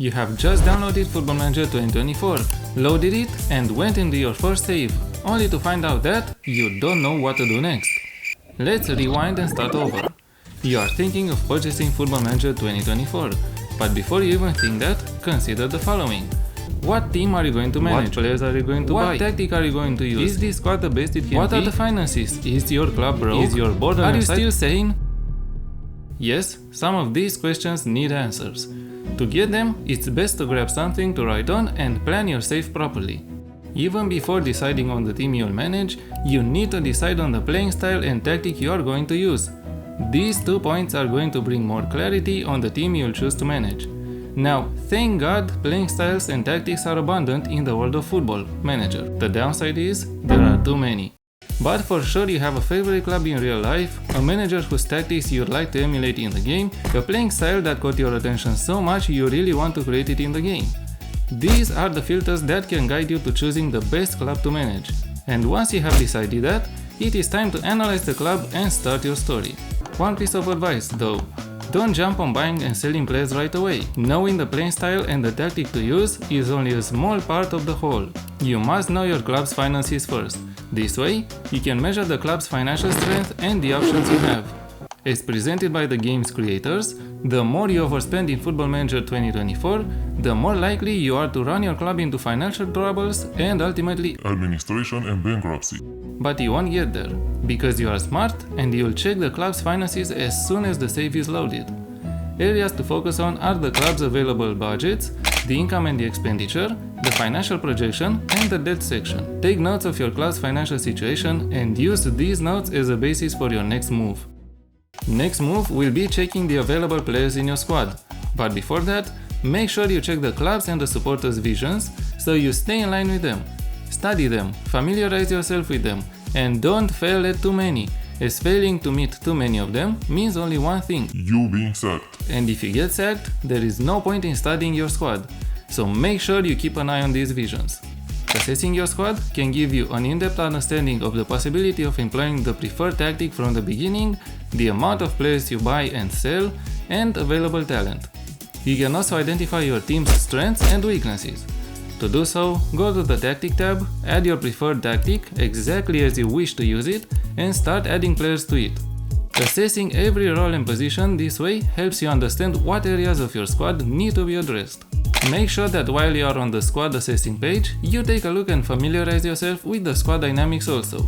You have just downloaded Football Manager 2024, loaded it and went into your first save, only to find out that you don't know what to do next. Let's rewind and start over. You are thinking of purchasing Football Manager 2024, but before you even think that, consider the following. What team are you going to manage? What players are you going to buy? What tactic are you going to use? Is this squad the best it can be? What are the finances? Is your club broke? Is your board on your side? Are you still sane? Yes, some of these questions need answers. To get them, it's best to grab something to write on and plan your save properly. Even before deciding on the team you'll manage, you need to decide on the playing style and tactic you are going to use. These 2 points are going to bring more clarity on the team you'll choose to manage. Now, thank God, playing styles and tactics are abundant in the world of Football Manager. The downside is, there are too many. But for sure you have a favorite club in real life, a manager whose tactics you'd like to emulate in the game, a playing style that caught your attention so much you really want to create it in the game. These are the filters that can guide you to choosing the best club to manage. And once you have decided that, it is time to analyze the club and start your story. One piece of advice though, don't jump on buying and selling players right away. Knowing the playing style and the tactic to use is only a small part of the whole. You must know your club's finances first. This way, you can measure the club's financial strength and the options you have. As presented by the game's creators, the more you overspend in Football Manager 2024, the more likely you are to run your club into financial troubles and ultimately administration and bankruptcy. But you won't get there, because you are smart and you'll check the club's finances as soon as the save is loaded. Areas to focus on are the club's available budgets, the income and the expenditure, the financial projection, and the debt section. Take notes of your club's financial situation and use these notes as a basis for your next move. Next move will be checking the available players in your squad. But before that, make sure you check the club's and the supporters' visions so you stay in line with them. Study them, familiarize yourself with them, and don't fail at too many, as failing to meet too many of them means only one thing: you being sacked. And if you get sacked, there is no point in studying your squad. So make sure you keep an eye on these visions. Assessing your squad can give you an in-depth understanding of the possibility of employing the preferred tactic from the beginning, the amount of players you buy and sell, and available talent. You can also identify your team's strengths and weaknesses. To do so, go to the Tactic tab, add your preferred tactic exactly as you wish to use it, and start adding players to it. Assessing every role and position this way helps you understand what areas of your squad need to be addressed. Make sure that while you are on the squad assessing page, you take a look and familiarize yourself with the squad dynamics also.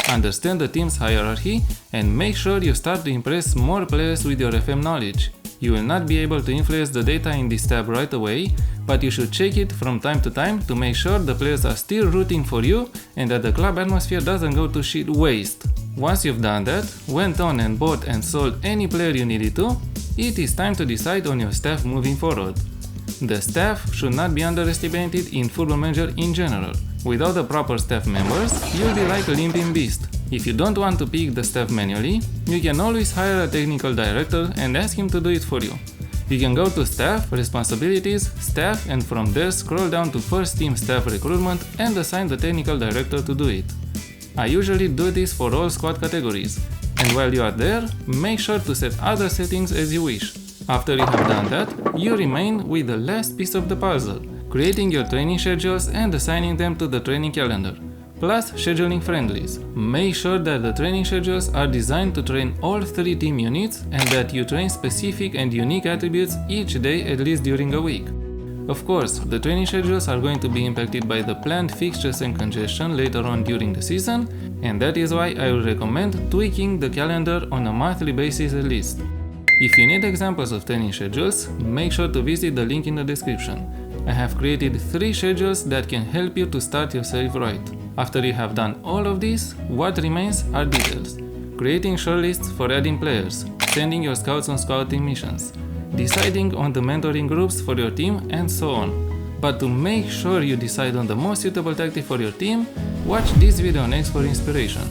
Understand the team's hierarchy and make sure you start to impress more players with your FM knowledge. You will not be able to influence the data in this tab right away, but you should check it from time to time to make sure the players are still rooting for you and that the club atmosphere doesn't go to shit waste. Once you've done that, went on and bought and sold any player you needed to, it is time to decide on your staff moving forward. The staff should not be underestimated in Football Manager in general. Without the proper staff members, you'll be like a limping beast. If you don't want to pick the staff manually, you can always hire a technical director and ask him to do it for you. You can go to Staff, Responsibilities, Staff, and from there scroll down to First Team Staff Recruitment and assign the technical director to do it. I usually do this for all squad categories, and while you are there, make sure to set other settings as you wish. After you have done that, you remain with the last piece of the puzzle, creating your training schedules and assigning them to the training calendar, plus scheduling friendlies. Make sure that the training schedules are designed to train all 3 team units and that you train specific and unique attributes each day at least during a week. Of course, the training schedules are going to be impacted by the planned fixtures and congestion later on during the season, and that is why I will recommend tweaking the calendar on a monthly basis at least. If you need examples of training schedules, make sure to visit the link in the description. I have created 3 schedules that can help you to start your save right. After you have done all of this, what remains are details. Creating shortlists for adding players, sending your scouts on scouting missions, deciding on the mentoring groups for your team, and so on. But to make sure you decide on the most suitable tactic for your team, watch this video next for inspiration.